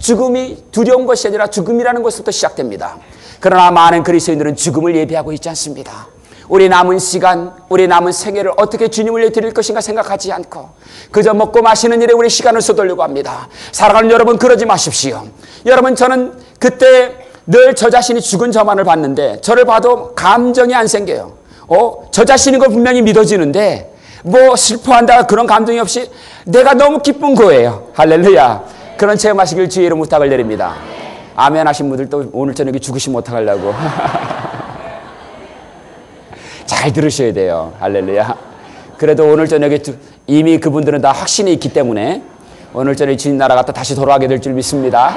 죽음이 두려운 것이 아니라 죽음이라는 것부터 시작됩니다. 그러나 많은 그리스도인들은 죽음을 예비하고 있지 않습니다. 우리 남은 시간, 우리 남은 생애를 어떻게 주님을 위해 드릴 것인가 생각하지 않고 그저 먹고 마시는 일에 우리 시간을 쏟으려고 합니다. 사랑하는 여러분, 그러지 마십시오. 여러분, 저는 그때 늘 저 자신이 죽은 저만을 봤는데 저를 봐도 감정이 안 생겨요. 저 자신인 거 분명히 믿어지는데 뭐 슬퍼한다 그런 감정이 없이 내가 너무 기쁜 거예요. 할렐루야. 그런 체험하시길 주의 이름 부탁을 드립니다. 아멘 하신 분들도 오늘 저녁에 죽으시면 어떡하려고. 잘 들으셔야 돼요. 할렐루야. 그래도 오늘 저녁에 이미 그분들은 다 확신이 있기 때문에 오늘 저녁에 주님 나라 갔다 다시 돌아가게 될 줄 믿습니다.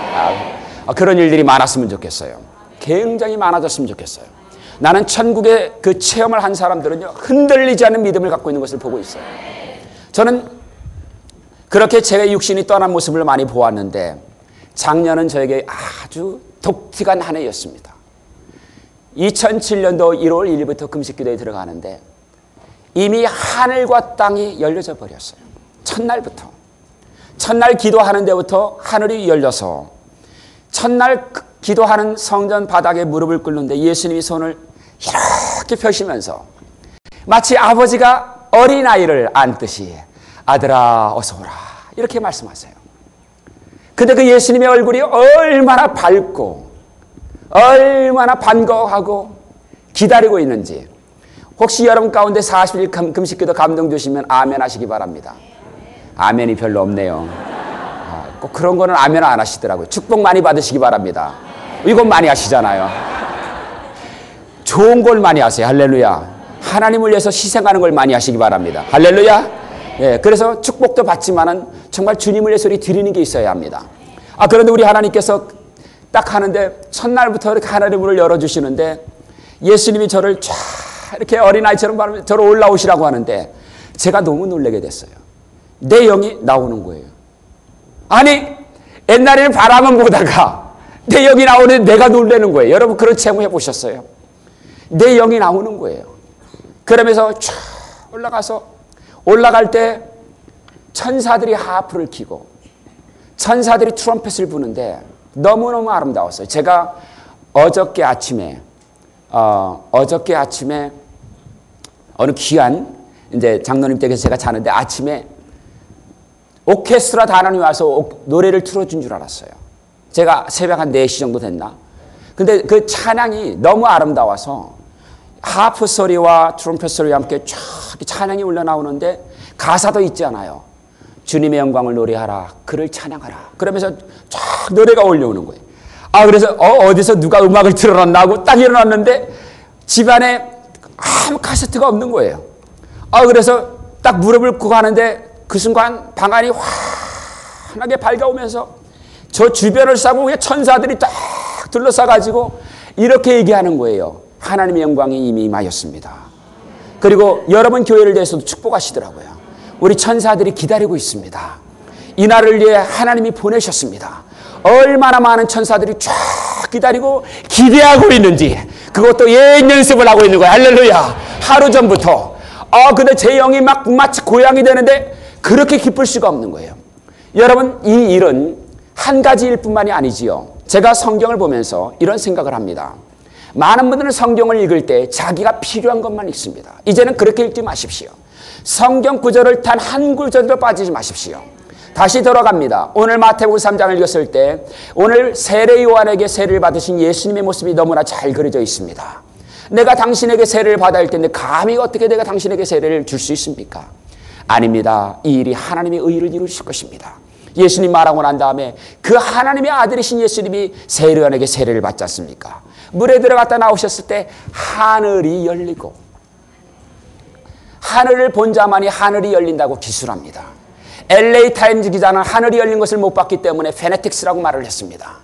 그런 일들이 많았으면 좋겠어요. 굉장히 많아졌으면 좋겠어요. 나는 천국의 그 체험을 한 사람들은요, 흔들리지 않는 믿음을 갖고 있는 것을 보고 있어요. 저는 그렇게 제 육신이 떠난 모습을 많이 보았는데 작년은 저에게 아주 독특한 한 해였습니다. 2007년도 1월 1일부터 금식기도에 들어가는데 이미 하늘과 땅이 열려져 버렸어요. 첫날부터. 첫날 기도하는 데부터 하늘이 열려서 첫날 기도하는 성전 바닥에 무릎을 꿇는데 예수님이 손을 이렇게 펴시면서 마치 아버지가 어린아이를 안듯이 아들아 어서 오라 이렇게 말씀하세요. 근데 그 예수님의 얼굴이 얼마나 밝고 얼마나 반가워하고 기다리고 있는지 혹시 여러분 가운데 40일 금식기도 감동 주시면 아멘 하시기 바랍니다. 아멘이 별로 없네요. 꼭 그런 거는 아멘 안 하시더라고요. 축복 많이 받으시기 바랍니다. 이건 많이 하시잖아요. 좋은 걸 많이 하세요. 할렐루야. 하나님을 위해서 희생하는 걸 많이 하시기 바랍니다. 할렐루야. 예, 그래서 축복도 받지만은 정말 주님을 위해서 드리는 게 있어야 합니다. 그런데 우리 하나님께서 딱 하는데 첫날부터 이렇게 하늘의 문을 열어주시는데 예수님이 저를 쫙 이렇게 어린아이처럼 저를 올라오시라고 하는데 제가 너무 놀라게 됐어요. 내 영이 나오는 거예요. 아니, 옛날에는 바라만 보다가 내 영이 나오는데 내가 놀라는 거예요. 여러분 그런 체험 해보셨어요? 내 영이 나오는 거예요. 그러면서 쫙 올라가서 올라갈 때 천사들이 하프를 키고 천사들이 트럼펫을 부는데 너무너무 아름다웠어요. 제가 어저께 아침에 어느 귀한 이제 장로님 댁에서 제가 자는데 아침에 오케스트라 단원이 와서 노래를 틀어준 줄 알았어요. 제가 새벽 한 4시 정도 됐나? 근데 그 찬양이 너무 아름다워서 하프 소리와 트럼펫 소리와 함께 쫙 찬양이 흘러나오는데 가사도 있지 않아요. 주님의 영광을 노래하라. 그를 찬양하라. 그러면서 쫙 노래가 올려오는 거예요. 그래서 어디서 누가 음악을 틀어놨나 하고 딱 일어났는데 집안에 아무 카세트가 없는 거예요. 그래서 딱 무릎을 꿇고 하는데 그 순간 방안이 환하게 밝아오면서 저 주변을 싸고 그냥 천사들이 딱 둘러싸가지고 이렇게 얘기하는 거예요. 하나님의 영광이 이미 임하였습니다. 그리고 여러분 교회를 대해서도 축복하시더라고요. 우리 천사들이 기다리고 있습니다. 이 날을 위해 하나님이 보내셨습니다. 얼마나 많은 천사들이 쫙 기다리고 기대하고 있는지 그것도 옛 연습을 하고 있는 거예요. 할렐루야. 하루 전부터. 근데 제 영이 막 마치 고향이 되는데 그렇게 기쁠 수가 없는 거예요. 여러분 이 일은 한 가지 일뿐만이 아니지요. 제가 성경을 보면서 이런 생각을 합니다. 많은 분들은 성경을 읽을 때 자기가 필요한 것만 읽습니다. 이제는 그렇게 읽지 마십시오. 성경 구절을 단 한 구절도 빠지지 마십시오. 다시 돌아갑니다. 오늘 마태복음 3장을 읽었을 때 오늘 세례 요한에게 세례를 받으신 예수님의 모습이 너무나 잘 그려져 있습니다. 내가 당신에게 세례를 받아야 할 텐데 감히 어떻게 내가 당신에게 세례를 줄 수 있습니까? 아닙니다. 이 일이 하나님의 의를 이루실 것입니다. 예수님 말하고 난 다음에 그 하나님의 아들이신 예수님이 세례 요한에게 세례를 받지 않습니까? 물에 들어갔다 나오셨을 때 하늘이 열리고 하늘을 본 자만이 하늘이 열린다고 기술합니다. LA 타임즈 기자는 하늘이 열린 것을 못 봤기 때문에 페네틱스라고 말을 했습니다.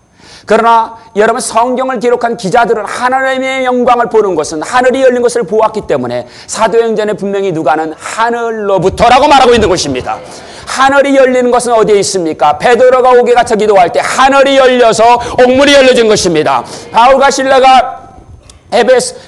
그러나 여러분 성경을 기록한 기자들은 하나님의 영광을 보는 것은 하늘이 열린 것을 보았기 때문에 사도행전에 분명히 누가는 하늘로부터라고 말하고 있는 것입니다. 하늘이 열리는 것은 어디에 있습니까? 베드로가 옥에 갇혀 기도할 때 하늘이 열려서 옥문이 열려진 것입니다. 바울과 실라가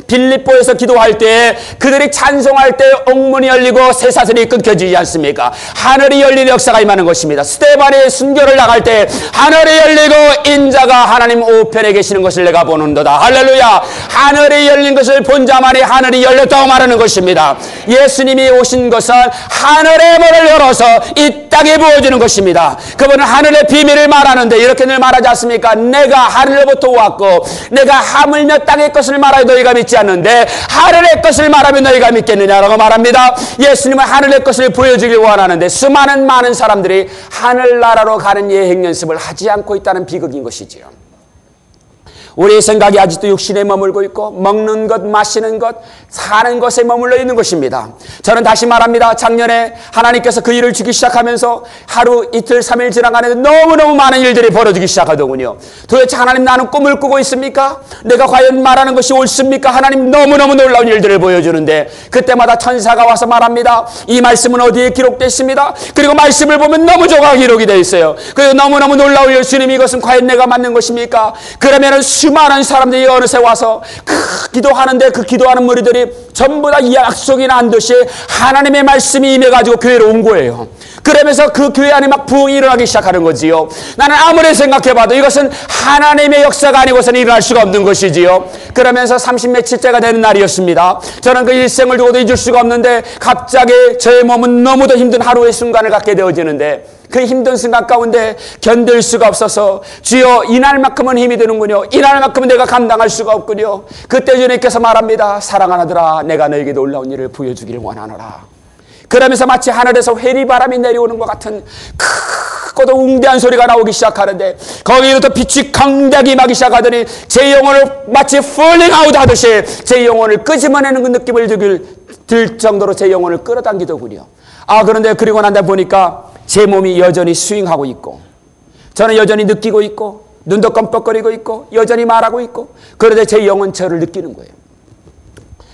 빌립보에서 기도할 때 그들이 찬송할 때 옥문이 열리고 쇠사슬이 끊겨지지 않습니까? 하늘이 열리는 역사가 임하는 것입니다. 스데반의 순교를 나갈 때 하늘이 열리고 인자가 하나님 우편에 계시는 것을 내가 보는도다. 할렐루야. 하늘이 열린 것을 본 자만이 하늘이 열렸다고 말하는 것입니다. 예수님이 오신 것은 하늘의 문을 열어서 이 땅에 부어주는 것입니다. 그분은 하늘의 비밀을 말하는데 이렇게 늘 말하지 않습니까? 내가 하늘로부터 왔고 내가 하물며 땅의 것을 말하여 너희가 믿지 않는데 하늘의 것을 말하면 너희가 믿겠느냐라고 말합니다. 예수님은 하늘의 것을 보여주길 원하는데 수많은 많은 사람들이 하늘나라로 가는 여행 연습을 하지 않고 있다는 비극인 것이지요. 우리의 생각이 아직도 육신에 머물고 있고 먹는 것, 마시는 것, 사는 것에 머물러 있는 것입니다. 저는 다시 말합니다. 작년에 하나님께서 그 일을 주기 시작하면서 하루, 이틀, 3일 지나가는데 너무너무 많은 일들이 벌어지기 시작하더군요. 도대체 하나님 나는 꿈을 꾸고 있습니까? 내가 과연 말하는 것이 옳습니까? 하나님 너무너무 놀라운 일들을 보여주는데 그때마다 천사가 와서 말합니다. 이 말씀은 어디에 기록되어 있습니다. 그리고 말씀을 보면 너무 조각 기록이 되어 있어요. 그리고 너무너무 놀라운 예수님 이것은 과연 내가 맞는 것입니까? 그러면은 수많은 사람들이 어느새 와서 기도하는데 그 기도하는 무리들이 전부 다 약속이 난 듯이 하나님의 말씀이 임해가지고 교회로 온 거예요. 그러면서 그 교회 안에 막 부흥이 일어나기 시작하는 거지요. 나는 아무리 생각해봐도 이것은 하나님의 역사가 아니고서는 일어날 수가 없는 것이지요. 그러면서 30며칠째가 되는 날이었습니다. 저는 그 일생을 두고도 잊을 수가 없는데 갑자기 저의 몸은 너무도 힘든 하루의 순간을 갖게 되어지는데 그 힘든 순간 가운데 견딜 수가 없어서 주여 이날만큼은 힘이 드는군요. 이날만큼은 내가 감당할 수가 없군요. 그때 주님께서 말합니다. 사랑하는 아들아 내가 너에게 놀라운 일을 보여주기를 원하노라. 그러면서 마치 하늘에서 회리바람이 내려오는 것 같은 크고도 웅대한 소리가 나오기 시작하는데 거기로부터 빛이 강대하게 임하기 시작하더니 제 영혼을 마치 폴링아웃 하듯이 제 영혼을 끄집어내는 그 느낌을 들 정도로 제 영혼을 끌어당기더군요. 그런데 그리고 난 다 보니까 제 몸이 여전히 스윙하고 있고 저는 여전히 느끼고 있고 눈도 껌뻑거리고 있고 여전히 말하고 있고 그런데 제 영은 저를 느끼는 거예요.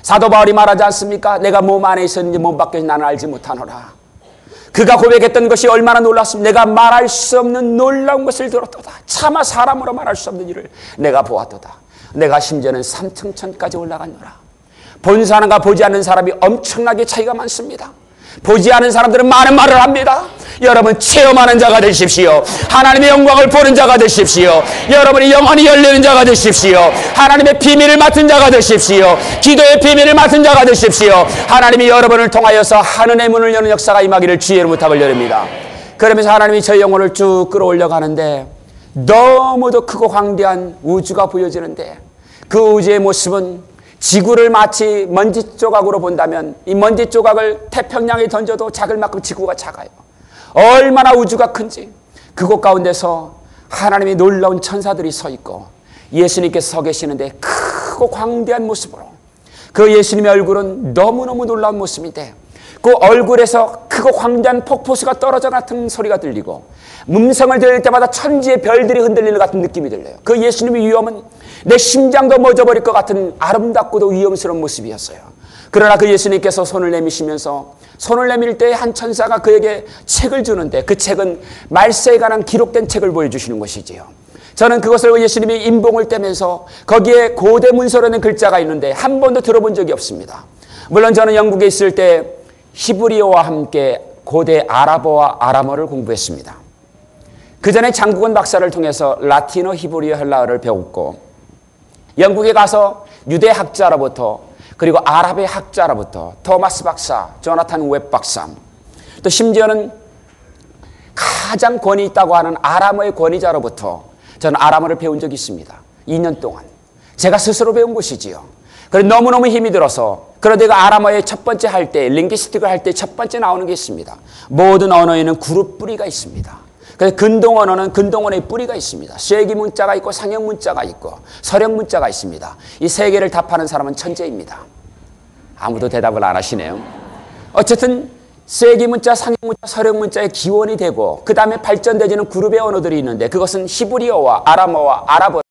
사도 바울이 말하지 않습니까? 내가 몸 안에 있었는지 몸 밖에 나는 알지 못하노라. 그가 고백했던 것이 얼마나 놀랐습니까? 내가 말할 수 없는 놀라운 것을 들었도다. 차마 사람으로 말할 수 없는 일을 내가 보았도다. 내가 심지어는 삼층천까지 올라갔노라. 본 사람과 보지 않는 사람이 엄청나게 차이가 많습니다. 보지 않은 사람들은 많은 말을 합니다. 여러분 체험하는 자가 되십시오. 하나님의 영광을 보는 자가 되십시오. 여러분이 영혼이 열리는 자가 되십시오. 하나님의 비밀을 맡은 자가 되십시오. 기도의 비밀을 맡은 자가 되십시오. 하나님이 여러분을 통하여서 하늘의 문을 여는 역사가 임하기를 주의 이름으로 부탁을 드립니다. 그러면서 하나님이 저의 영혼을 쭉 끌어올려 가는데 너무도 크고 광대한 우주가 보여지는데 그 우주의 모습은 지구를 마치 먼지 조각으로 본다면 이 먼지 조각을 태평양에 던져도 작을 만큼 지구가 작아요. 얼마나 우주가 큰지 그곳 가운데서 하나님의 놀라운 천사들이 서 있고 예수님께서 서 계시는데 크고 광대한 모습으로 그 예수님의 얼굴은 너무너무 놀라운 모습인데 그 얼굴에서 크고 광대한 폭포수가 떨어져 같은 소리가 들리고 음성을 들을 때마다 천지의 별들이 흔들리는 같은 느낌이 들려요. 그 예수님의 위엄은 내 심장도 멎어버릴 것 같은 아름답고도 위엄스러운 모습이었어요. 그러나 그 예수님께서 손을 내미시면서 손을 내밀 때 한 천사가 그에게 책을 주는데 그 책은 말세에 관한 기록된 책을 보여주시는 것이지요. 저는 그것을 예수님이 인봉을 떼면서 거기에 고대 문서로 된 글자가 있는데 한 번도 들어본 적이 없습니다. 물론 저는 영국에 있을 때 히브리어와 함께 고대 아랍어와 아람어를 공부했습니다. 그 전에 장국원 박사를 통해서 라틴어, 히브리어, 헬라어를 배웠고 영국에 가서 유대 학자로부터 그리고 아랍의 학자로부터 토마스 박사, 조나탄 웹 박사 또 심지어는 가장 권위 있다고 하는 아람어의 권위자로부터 저는 아람어를 배운 적이 있습니다. 2년 동안 제가 스스로 배운 것이지요. 그래서 너무너무 힘이 들어서 그런데 그 아람어의 첫 번째 할 때 링귀스틱을 할 때 첫 번째 나오는 게 있습니다. 모든 언어에는 그룹 뿌리가 있습니다. 그래서 근동 언어는 근동언의 뿌리가 있습니다. 쇠기 문자가 있고 상형 문자가 있고 서령 문자가 있습니다. 이 세 개를 답하는 사람은 천재입니다. 아무도 대답을 안 하시네요. 어쨌든 쇠기 문자, 상형 문자, 서령 문자의 기원이 되고 그 다음에 발전되지는 그룹의 언어들이 있는데 그것은 히브리어와 아람어와 아랍어